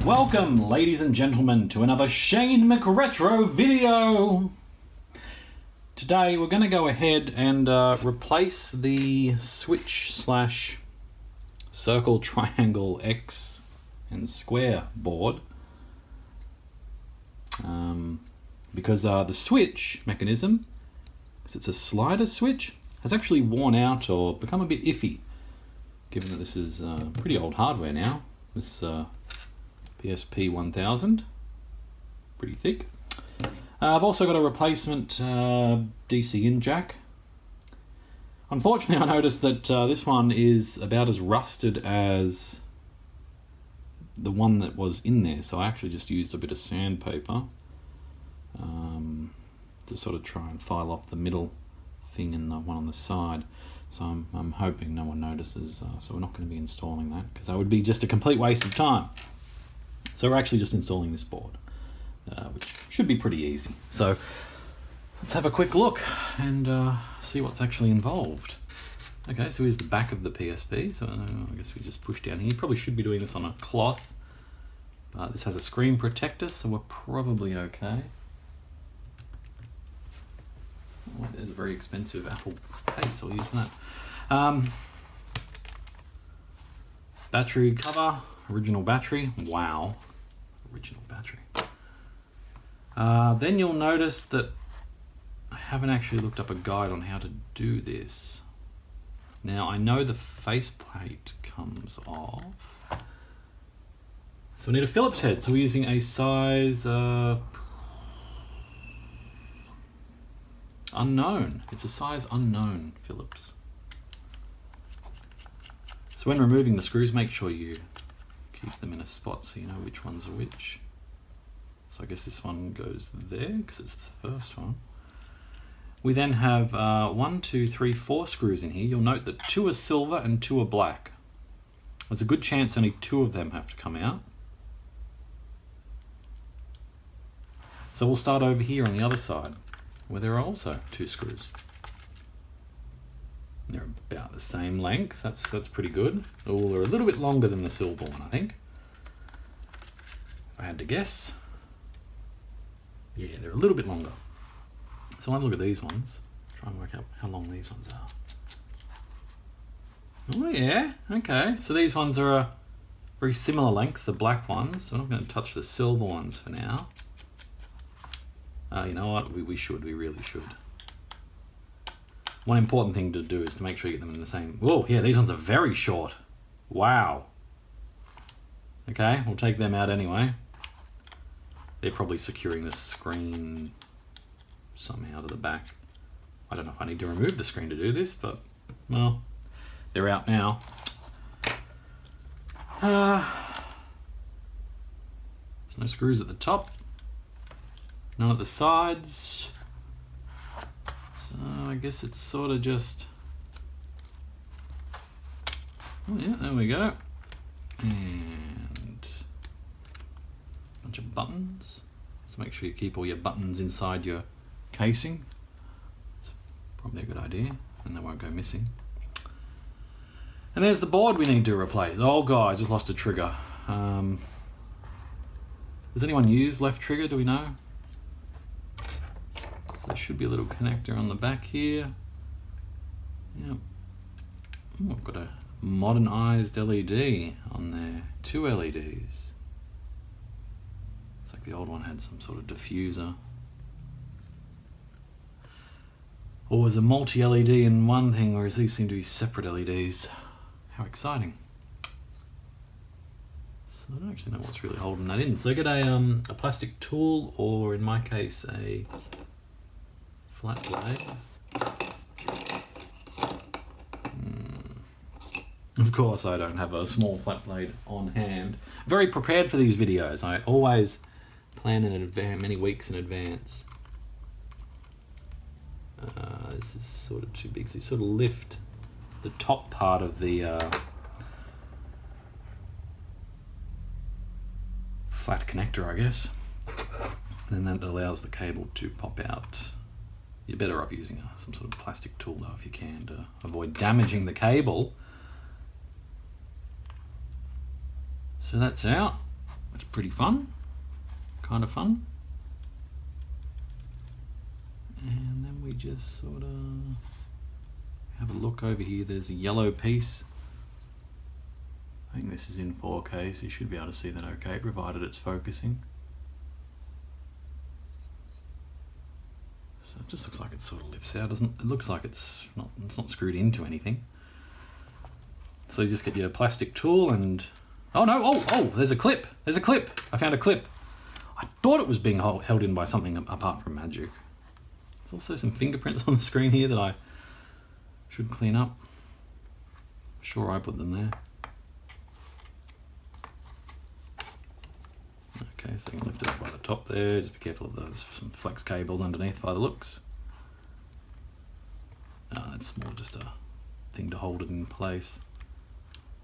Welcome, ladies and gentlemen, to another Shane McRetro video. Today we're going to go ahead and replace the switch / circle, triangle, X and square board because the switch mechanism, because it's a slider switch, has actually worn out or become a bit iffy, given that this is pretty old hardware now. This PSP-1000, pretty thick. I've also got a replacement DC in jack. Unfortunately, I noticed that this one is about as rusted as the one that was in there, so I actually just used a bit of sandpaper to sort of try and file off the middle thing and the one on the side. So I'm hoping no one notices, so we're not going to be installing that, because that would be just a complete waste of time. So we're actually just installing this board, which should be pretty easy. So let's have a quick look and see what's actually involved. Okay, so here's the back of the PSP. So I guess we just push down here. You probably should be doing this on a cloth. This has a screen protector, so we're probably okay. Oh, there's a very expensive Apple case, I'll use that. Battery cover, original battery. Wow, original battery. Then you'll notice that I haven't actually looked up a guide on how to do this. Now I know the faceplate comes off, so we need a Phillips head. So we're using a size unknown. It's a size unknown Phillips. So when removing the screws, make sure you keep them in a spot so you know which ones are which. So I guess this one goes there because it's the first one. We then have 1, 2, 3, 4 screws in here. You'll note that 2 are silver and 2 are black. There's a good chance only 2 of them have to come out. So we'll start over here on the other side, where there are also 2 screws. They're about the same length. That's pretty good. Oh, they're a little bit longer than the silver one, I think. If I had to guess. Yeah, they're a little bit longer. So I'll have a look at these ones. Try and work out how long these ones are. Oh yeah, okay. So these ones are a very similar length, the black ones. So I'm not going to touch the silver ones for now. You know what? We really should. One important thing to do is to make sure you get them in the same... Whoa, yeah, these ones are very short. Wow. Okay, we'll take them out anyway. They're probably securing the screen somehow to the back. I don't know if I need to remove the screen to do this, but, well, they're out now. There's no screws at the top. None at the sides. So I guess it's sort of just... Oh yeah, there we go. And a bunch of buttons. So make sure you keep all your buttons inside your casing. It's probably a good idea, and they won't go missing. And there's the board we need to replace. Oh god, I just lost a trigger. Does anyone use left trigger, do we know? So there should be a little connector on the back here. Yep. Ooh, I've got a modernized LED on there. 2 LEDs. It's like the old one had some sort of diffuser. Or was a multi-LED in one thing, whereas these seem to be separate LEDs. How exciting. So I don't actually know what's really holding that in. So I get a plastic tool, or in my case, a flat blade. Of course I don't have a small flat blade on hand. Very prepared for these videos. I always plan in advance, many weeks in advance. This is sort of too big, so you sort of lift the top part of the flat connector, I guess. And then that allows the cable to pop out. You're better off using some sort of plastic tool though if you can, to avoid damaging the cable. So that's out. It's pretty fun, kind of fun. And then we just sort of have a look over here. There's a yellow piece. I think this is in 4K, so you should be able to see that okay, provided it's focusing. So it just looks like it sort of lifts out, doesn't it? It looks like it's not screwed into anything. So you just get your plastic tool and... Oh no, oh, there's a clip. There's a clip. I found a clip. I thought it was being held in by something apart from magic. There's also some fingerprints on the screen here that I should clean up. I'm sure I put them there. Okay, so you can lift it up by the top there. Just be careful of those some flex cables underneath by the looks. It's more just a thing to hold it in place.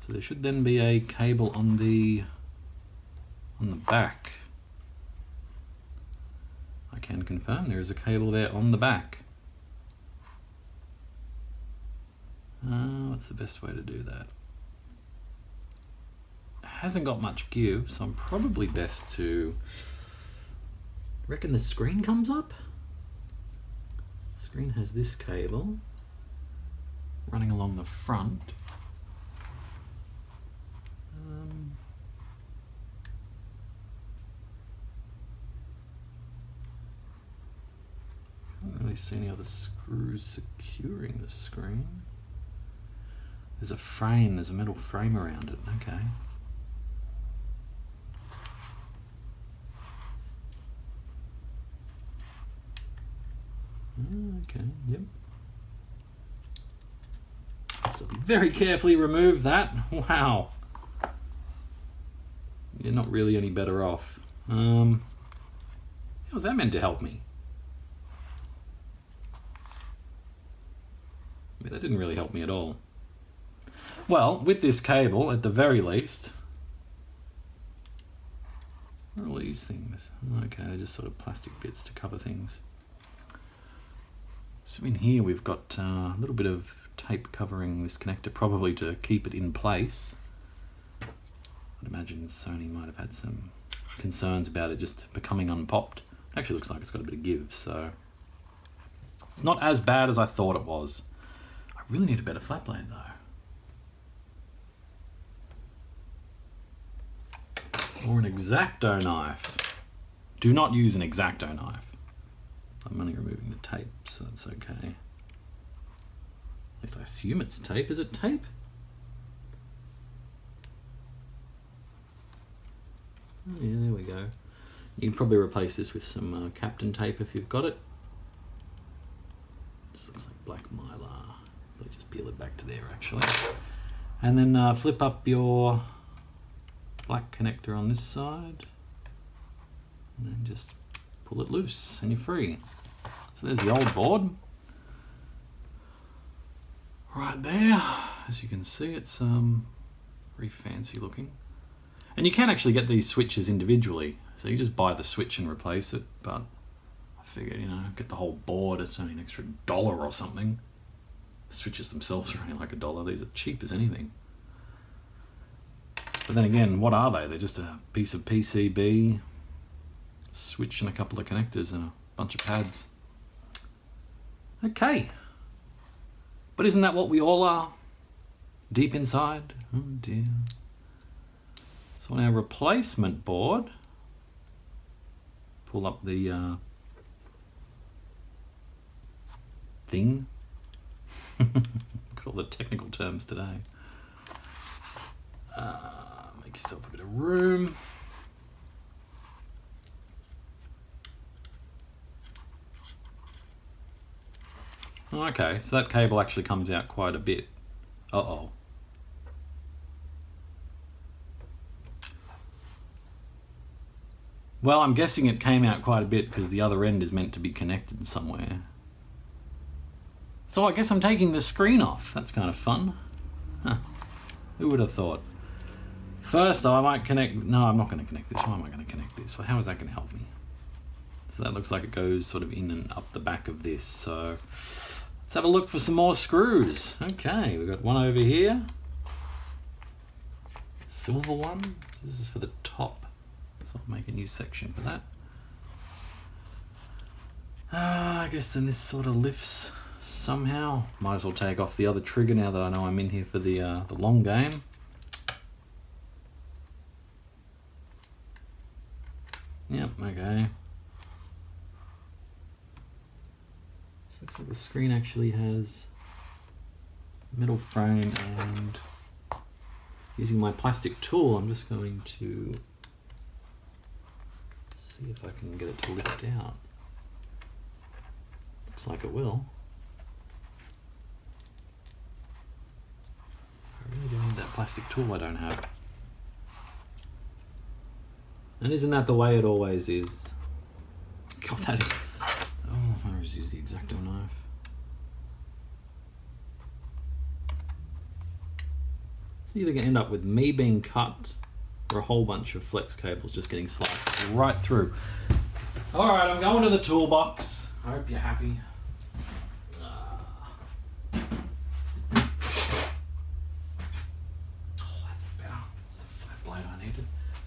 So there should then be a cable on the back. I can confirm there is a cable there on the back. What's the best way to do that? Hasn't got much give, so I'm probably best to... Reckon the screen comes up? The screen has this cable running along the front. Can't really see any other screws securing the screen. There's a frame, there's a metal frame around it, okay. Okay, yep. So very carefully remove that. Wow. You're not really any better off. How was that meant to help me? I mean, that didn't really help me at all. Well, with this cable, at the very least... What are all these things? Okay, they're just sort of plastic bits to cover things. So in here we've got a little bit of tape covering this connector, probably to keep it in place. I'd imagine Sony might have had some concerns about it just becoming unpopped. It actually looks like it's got a bit of give, so it's not as bad as I thought it was. I really need a better flat blade though. Or an X-Acto knife. Do not use an X-Acto knife. I'm only removing the tape, so that's okay. At least I assume it's tape. Is it tape? Oh yeah, there we go. You can probably replace this with some Captain tape if you've got it. Just looks like black mylar. Let just peel it back to there actually. And then flip up your black connector on this side. And then just pull it loose and you're free. So there's the old board. Right there. As you can see, it's very fancy looking. And you can actually get these switches individually. So you just buy the switch and replace it, but I figured, you know, get the whole board, it's only an extra $1 or something. The switches themselves are only like $1. These are cheap as anything. But then again, what are they? They're just a piece of PCB, switch and a couple of connectors and a bunch of pads. Okay. But isn't that what we all are? Deep inside? Oh dear. So on our replacement board, pull up the thing. Look at all the technical terms today. Make yourself a bit of room. Okay, so that cable actually comes out quite a bit. Uh-oh. Well, I'm guessing it came out quite a bit because the other end is meant to be connected somewhere. So I guess I'm taking the screen off. That's kind of fun. Huh. Who would have thought? First, I might connect... No, I'm not going to connect this. Why am I going to connect this? Well, how is that going to help me? So that looks like it goes sort of in and up the back of this. So let's have a look for some more screws. Okay, we've got one over here. Silver one. This is for the top. So I'll make a new section for that. I guess then this sort of lifts somehow. Might as well take off the other trigger now that I know I'm in here for the long game. Yep, okay. This looks like the screen actually has metal frame, and using my plastic tool I'm just going to see if I can get it to lift out. Looks like it will. I really do need that plastic tool I don't have. And isn't that the way it always is? God, that is... Oh, I'll just use the X-Acto knife. It's either going to end up with me being cut or a whole bunch of flex cables just getting sliced right through. Alright, I'm going to the toolbox. I hope you're happy.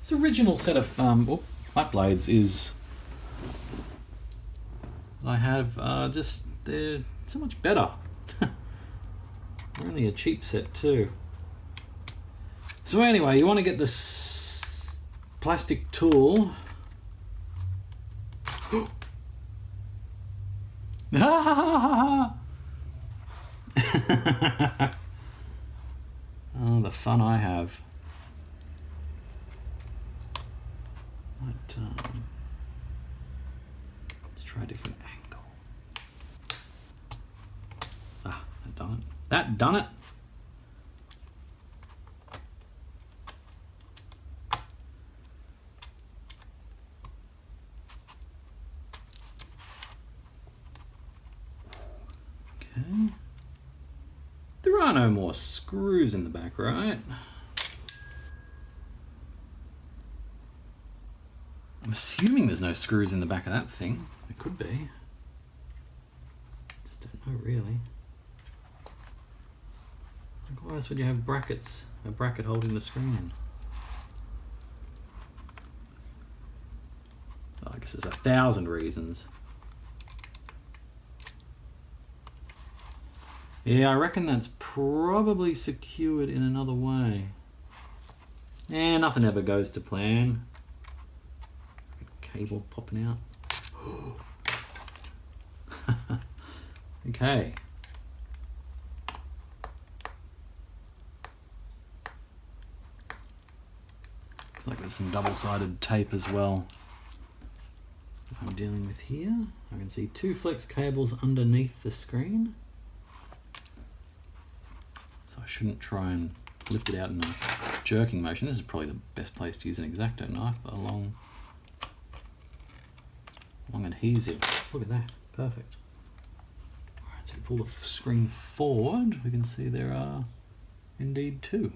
This original set of flat blades is I have they're so much better. They're only a cheap set too. So anyway, you want to get this plastic tool. Oh, the fun I have. Let's try a different angle. Ah, that done it. That done it. Okay. There are no more screws in the back, right? I'm assuming there's no screws in the back of that thing. There could be. Just don't know really. Like, why else would you have brackets? A bracket holding the screen in? Oh, I guess there's 1,000 reasons. Yeah, I reckon that's probably secured in another way. Eh, nothing ever goes to plan. Cable popping out. Okay. Looks like there's some double-sided tape as well. What I'm dealing with here, I can see 2 flex cables underneath the screen. So I shouldn't try and lift it out in a jerking motion. This is probably the best place to use an X-Acto knife, along adhesive. Look at that, perfect. Alright, so we pull the screen forward, we can see there are indeed 2.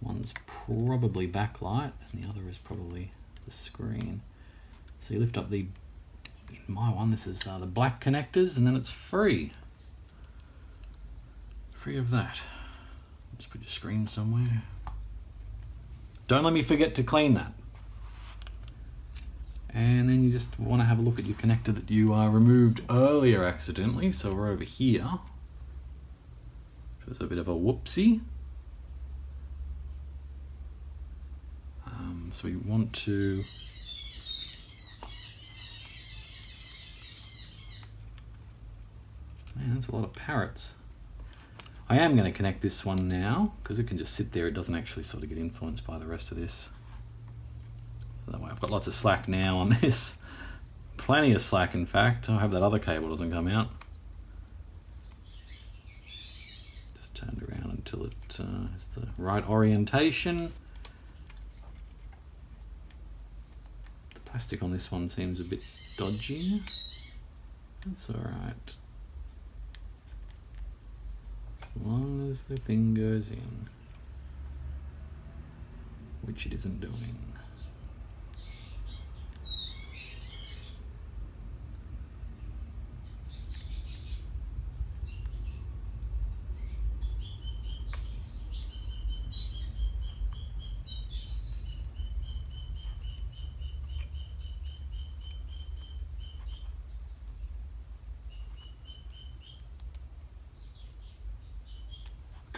One's probably backlight and the other is probably the screen. So you lift up the, in my one, this is the black connectors, and then it's free. Free of that. Just put your screen somewhere. Don't let me forget to clean that. And then you just want to have a look at your connector that you removed earlier accidentally. So we're over here. Which was a bit of a whoopsie. So we want to... Man, that's a lot of parrots. I am going to connect this one now, because it can just sit there. It doesn't actually sort of get influenced by the rest of this. So that way I've got lots of slack now on this. Plenty of slack, in fact. I hope that other cable doesn't come out. Just turned around until it is the right orientation. The plastic on this one seems a bit dodgy. That's alright. As long as the thing goes in. Which it isn't doing.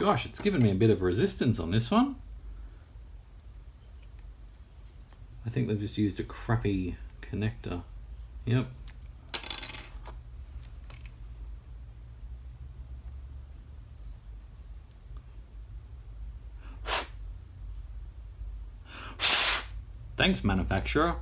Gosh, it's given me a bit of resistance on this one. I think they've just used a crappy connector. Yep. Thanks, manufacturer.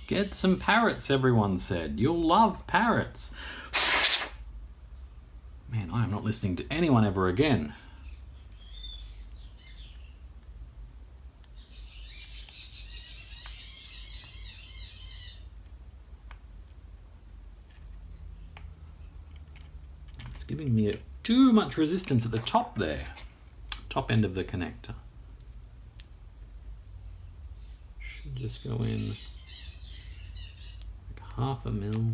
Get some parrots, everyone said. You'll love parrots. Man, I am not listening to anyone ever again. It's giving me too much resistance at the top there. Top end of the connector. Should just go in like 1/2 mil.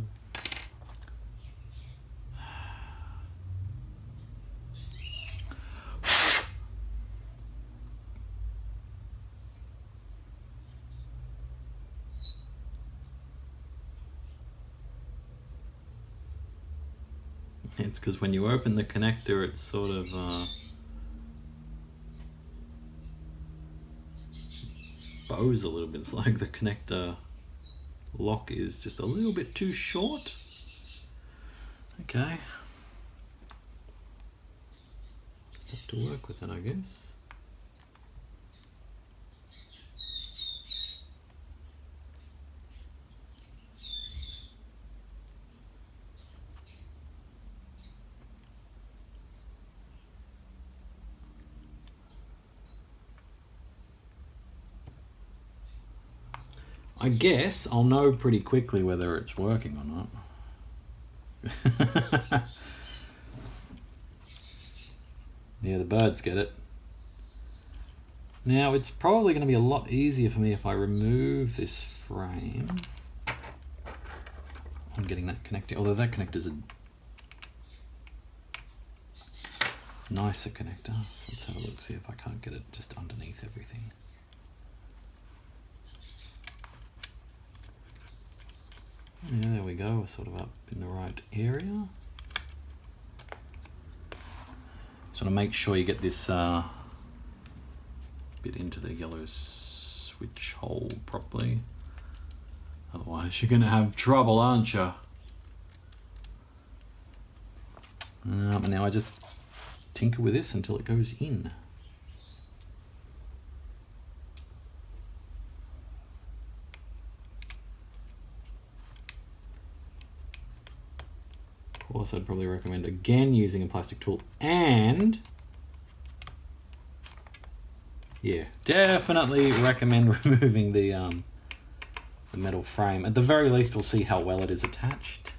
It's because when you open the connector, it's sort of bows a little bit. It's like the connector lock is just a little bit too short. Okay. Just have to work with it, I guess. I guess I'll know pretty quickly whether it's working or not. Yeah, the birds get it. Now, it's probably going to be a lot easier for me if I remove this frame. I'm getting that connecting, although that connector's a nicer connector. So let's have a look, see if I can't get it just underneath everything. Yeah, there we go, we're sort of up in the right area. Just want to make sure you get this bit into the yellow switch hole properly. Otherwise you're going to have trouble, aren't you? And now I just tinker with this until it goes in. Of course, I'd probably recommend again using a plastic tool, and yeah, definitely recommend removing the metal frame. At the very least, we'll see how well it is attached.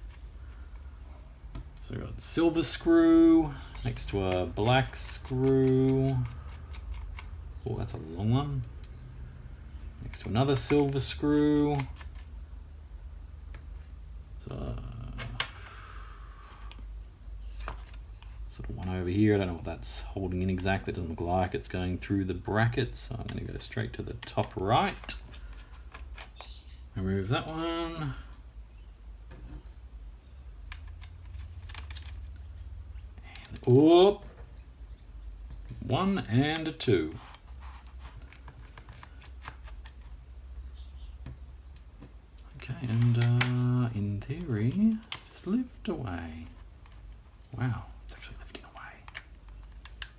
So we've got a silver screw next to a black screw. Oh, that's a long one. Next to another silver screw. So sort of one over here. I don't know what that's holding in exactly. It doesn't look like it's going through the bracket, so I'm going to go straight to the top right. Remove that one. And up. 1 and a 2. Okay, and in theory, just lift away. Wow. Actually lifting away.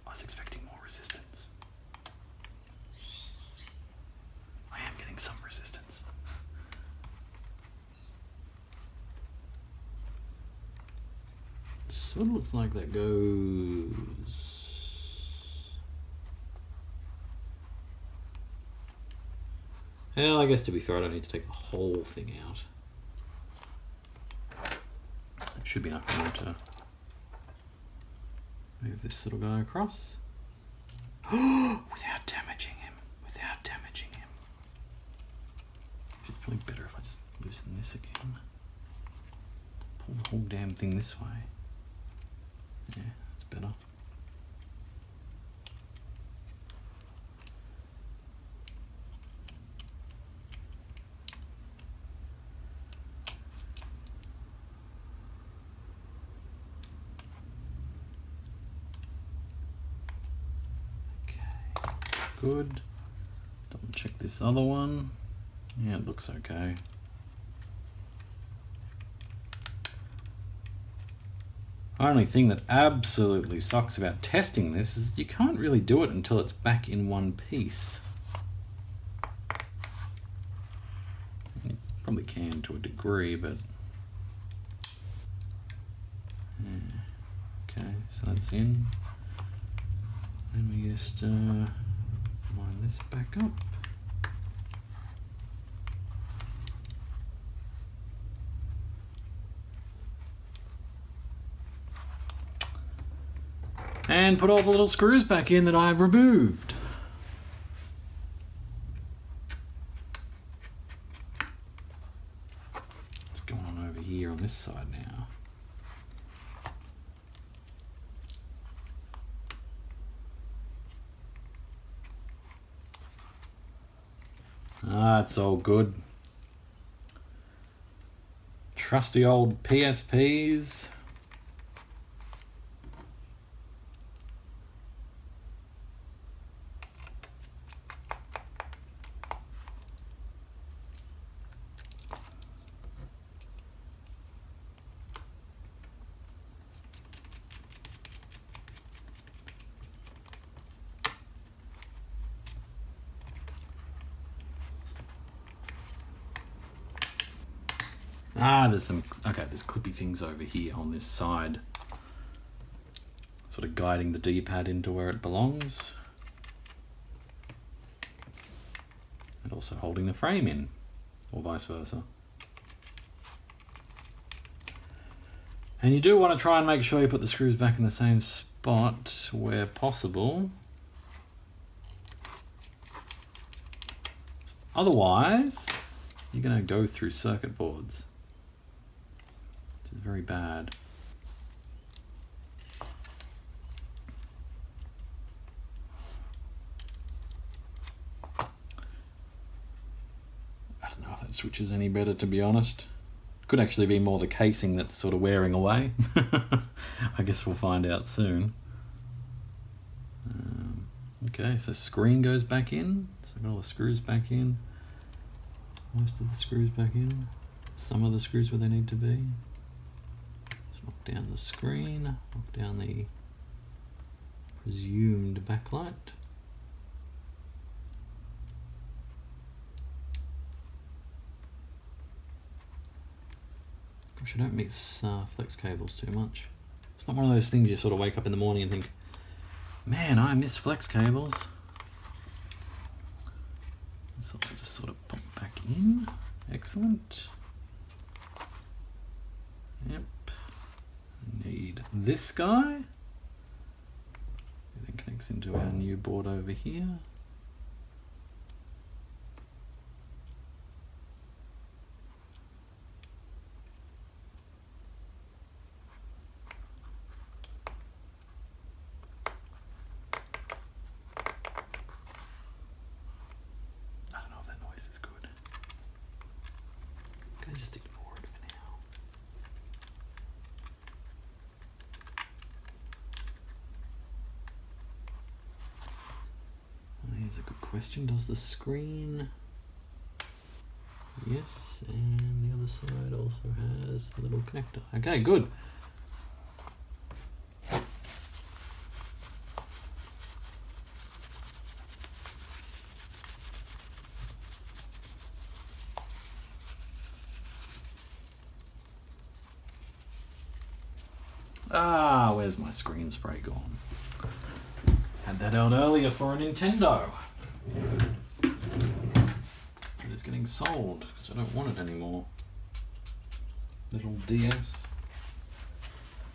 I was expecting more resistance. I am getting some resistance. Sort of looks like that goes. Well, I guess to be fair, I don't need to take the whole thing out. It should be enough for me to Move this little guy across. Without damaging him. Without damaging him. It's probably better if I just loosen this again. Pull the whole damn thing this way. Yeah, that's better. Good. Double check this other one. Yeah, it looks okay. Only thing that absolutely sucks about testing this is you can't really do it until it's back in one piece. You probably can to a degree, but yeah. Okay, so that's in. And we just line this back up. And put all the little screws back in that I've removed. What's going on over here on this side now? Ah, it's all good. Trusty old PSPs. Ah, there's some, okay, there's clippy things over here on this side. Sort of guiding the D-pad into where it belongs. And also holding the frame in, or vice versa. And you do want to try and make sure you put the screws back in the same spot where possible. Otherwise, you're going to go through circuit boards. Is very bad. I don't know if that switch is any better, to be honest. Could actually be more the casing that's sort of wearing away. I guess we'll find out soon. Okay, so screen goes back in. So I've got all the screws back in. Most of the screws back in. Some of the screws where they need to be. Knock down the screen, knock down the presumed backlight. Gosh, I don't mix flex cables too much. It's not one of those things you sort of wake up in the morning and think, man, I miss flex cables. So I'll just sort of pop back in. Excellent. Yep. Need this guy. Everything connects into our new board over here. I don't know if that noise is good. Can I just ignore it for now? Here's a good question. Does the screen? Yes, and the other side also has a little connector. Okay, good. Ah, where's my screen spray gone? Had that out earlier for a Nintendo. It's getting sold because I don't want it anymore. Little DS.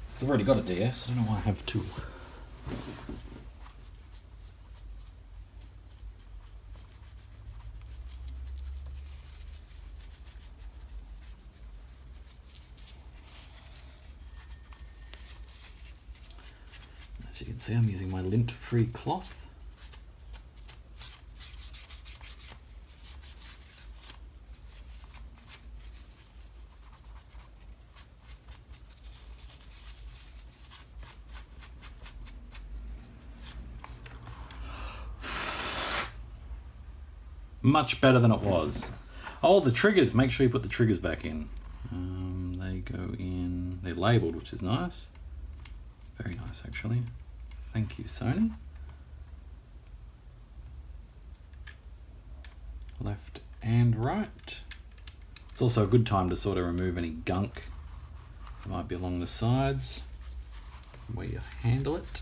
Because I've already got a DS. I don't know why I have two. As you can see, I'm using my lint-free cloth. Much better than it was. Oh, the triggers. Make sure you put the triggers back in. They go in. They're labeled, which is nice. Very nice, actually. Thank you, Sony. Left and right. It's also a good time to sort of remove any gunk that might be along the sides where you handle it.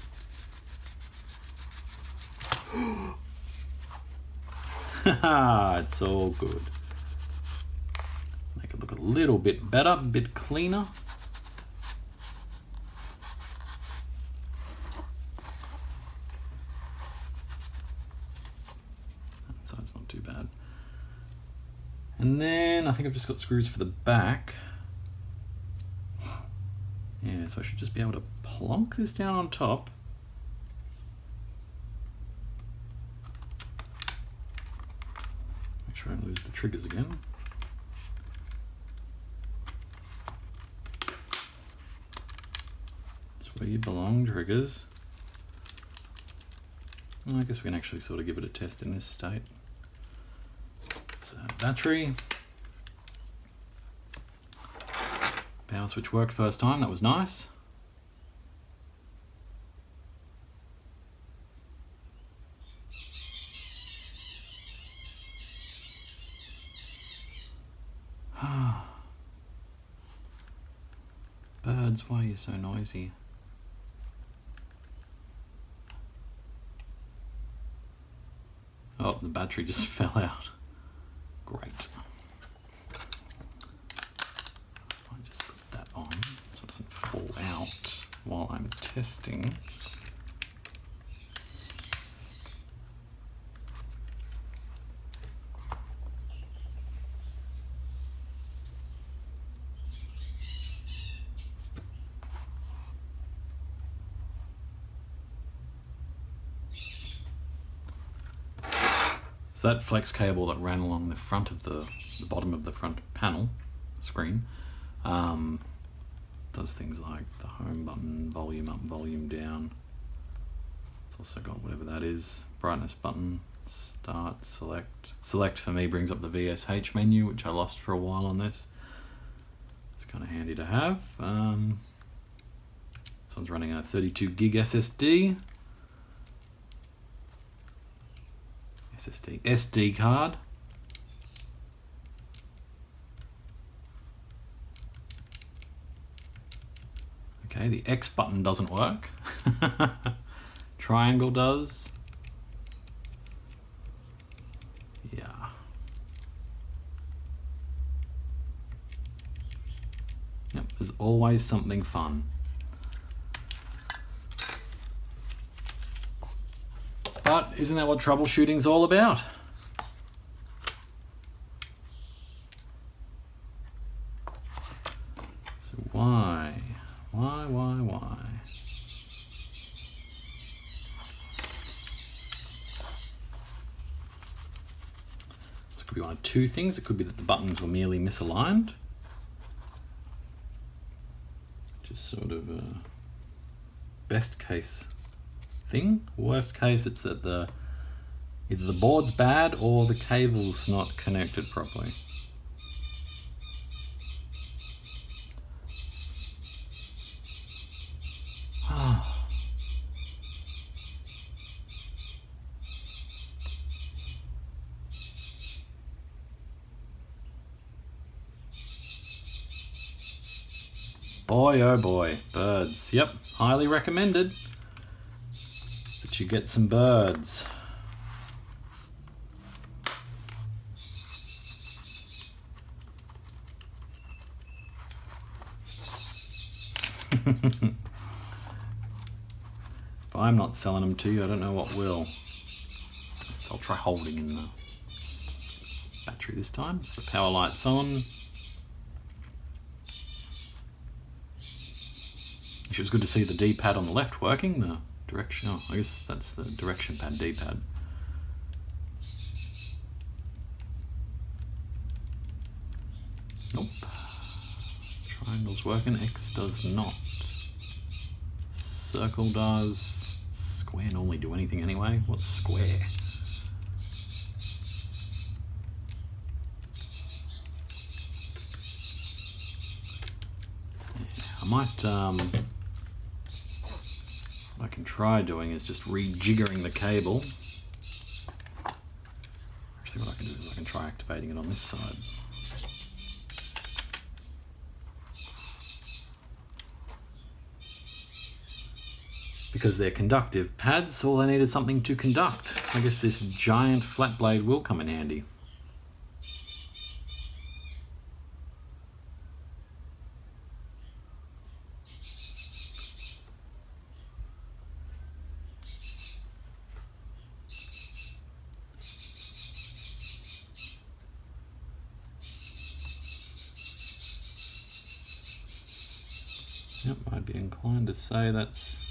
It's all good. Make it look a little bit better, a bit cleaner. That side's not too bad. And then I think I've just got screws for the back. Yeah, so I should just be able to plonk this down on top. Make sure I don't lose the triggers again. That's where you belong, triggers. Well, I guess we can actually sort of give it a test in this state. So battery. Power switch worked first time, that was nice. Birds, why are you so noisy? Oh, the battery just fell out. Great. I just put that on so it doesn't fall out while I'm testing. So that flex cable that ran along the front of the bottom of the front panel screen does things like the home button, volume up, volume down. It's also got whatever that is, brightness button, start, select. Select for me brings up the VSH menu, which I lost for a while on this. It's kind of handy to have. This one's running a 32 gig SSD. SD card. Okay, the X button doesn't work. Triangle does. Yeah. Yep, there's always something fun. But isn't that what troubleshooting's all about? So why? So it could be one of two things. It could be that the buttons were merely misaligned. Just sort of a best case thing. Worst case, it's that either the board's bad or the cable's not connected properly. Boy, oh boy, birds. Yep, highly recommended that you get some birds. If I'm not selling them to you. I don't know what will. So I'll try holding in the battery this time. So the power light's on. It was good to see the D-pad on the left working. The direction, oh, I guess that's the direction pad D-pad. Nope. Triangle's working, X does not. Circle does. Square normally do anything anyway. What's square? Yeah, I might, what I can try doing is just rejiggering the cable. Actually, what I can do is I can try activating it on this side. Because they're conductive pads, all they need is something to conduct. I guess this giant flat blade will come in handy. Yep, I'd be inclined to say that's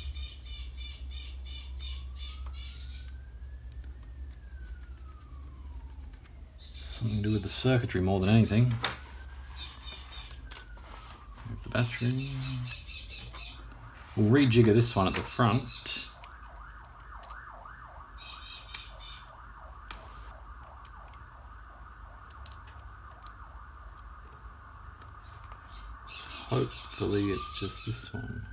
something to do with the circuitry more than anything. Move the battery. We'll rejigger this one at the front. So hopefully it's just this one.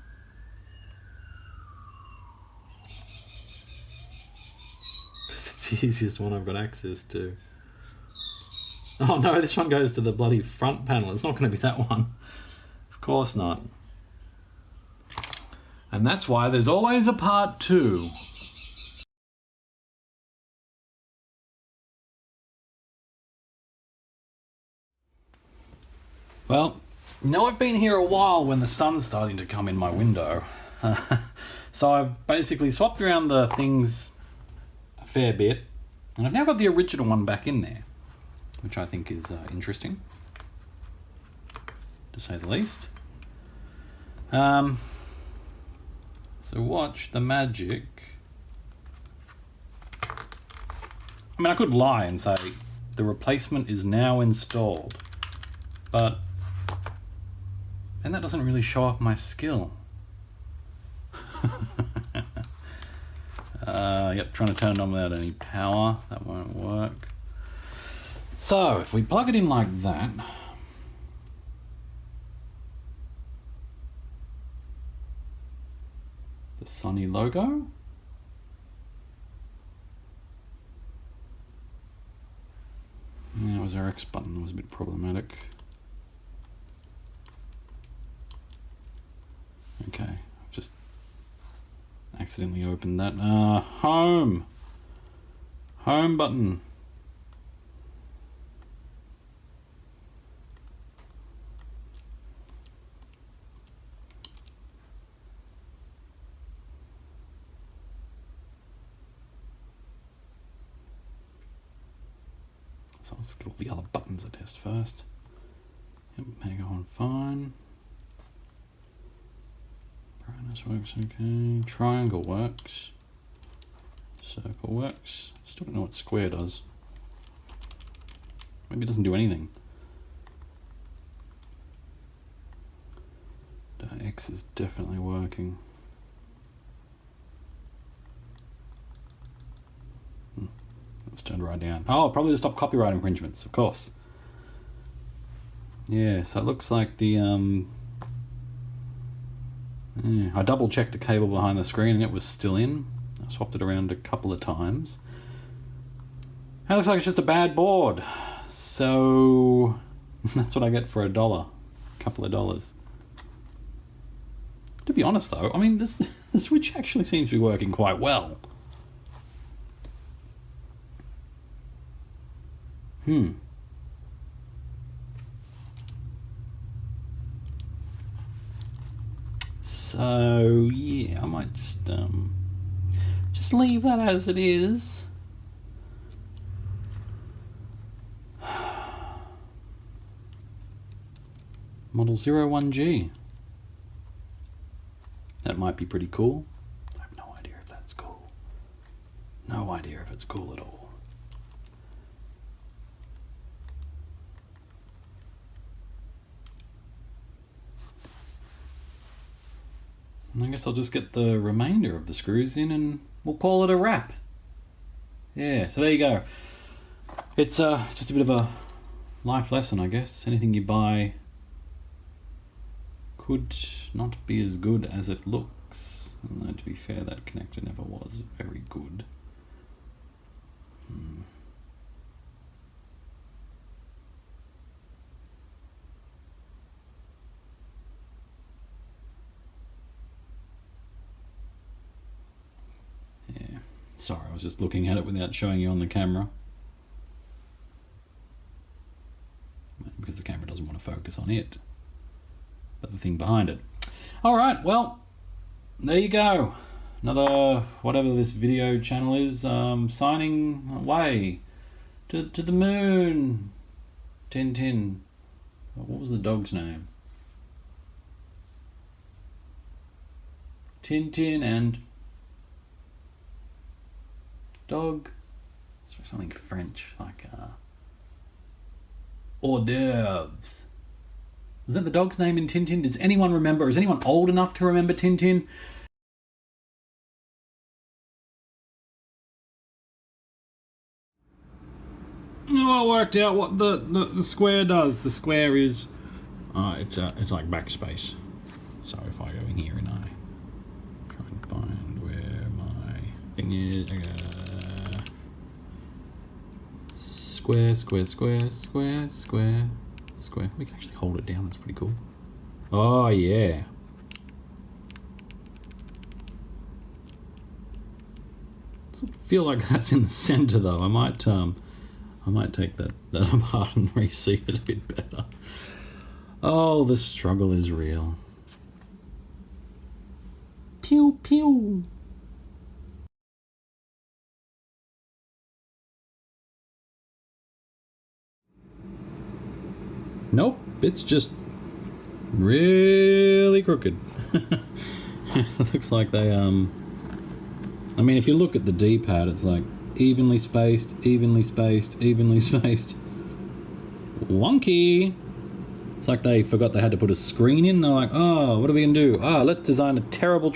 It's the easiest one I've got access to. Oh no, this one goes to the bloody front panel. It's not going to be that one. Of course not. And that's why there's always a part 2. Well, you know I've been here a while when the sun's starting to come in my window. So I've basically swapped around the things a fair bit. And I've now got the original one back in there, which I think is interesting, to say the least. So watch the magic. I mean, I could lie and say the replacement is now installed, but then that doesn't really show off my skill. Yep, trying to turn it on without any power. That won't work. So, if we plug it in like that, the Sony logo, yeah, it was our X button that was a bit problematic. Okay, I've just accidentally opened that. Home button. So let's get all the other buttons a test first. Yep, mega on fine. Brightness works okay. Triangle works. Circle works. Still don't know what square does. Maybe it doesn't do anything. X is definitely working. That was turned right down. Oh, probably to stop copyright infringements, of course. Yeah, so it looks like the yeah, I double checked the cable behind the screen and it was still in. I swapped it around a couple of times. And it looks like it's just a bad board. So that's what I get for $1. A couple of dollars. To be honest though, I mean, the Switch actually seems to be working quite well. So yeah, I might just Just leave that as it is. Model 01G. That might be pretty cool. I have no idea if that's cool. No idea if it's cool at all. I guess I'll just get the remainder of the screws in and we'll call it a wrap. Yeah, so there you go. It's just a bit of a life lesson, I guess. Anything you buy could not be as good as it looks. Although, to be fair, that connector never was very good. Yeah, sorry, I was just looking at it without showing you on the camera. Because the camera doesn't want to focus on it, but the thing behind it. All right, well, there you go. Another, whatever this video channel is, signing away to the moon. Tintin. What was the dog's name? Tintin and dog. Something French, like hors d'oeuvres. Was that the dog's name in Tintin? Does anyone remember? Is anyone old enough to remember Tintin? Oh, I worked out what the square does. The square is, it's like backspace. So if I go in here and I try and find where my thing is, square, square, square, square, square, square. We can actually hold it down. That's pretty cool. Oh yeah. Doesn't feel like that's in the center though. I might take that apart and re-see it a bit better. Oh, the struggle is real. Pew pew. Nope, it's just really crooked. It looks like they I mean, if you look at the D-pad, it's like evenly spaced, evenly spaced, evenly spaced. Wonky. It's like they forgot they had to put a screen in. They're like, oh, what are we gonna do? Ah, let's design a terrible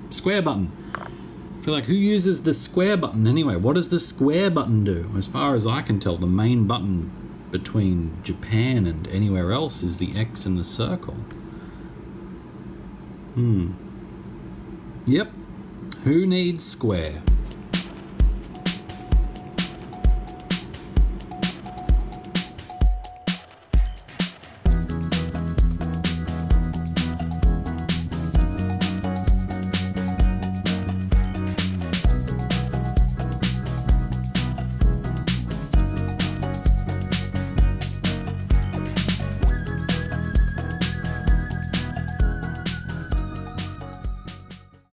square button. I feel like, who uses the square button anyway? What does the square button do? As far as I can tell, the main button between Japan and anywhere else is the X and the circle. Yep. Who needs square?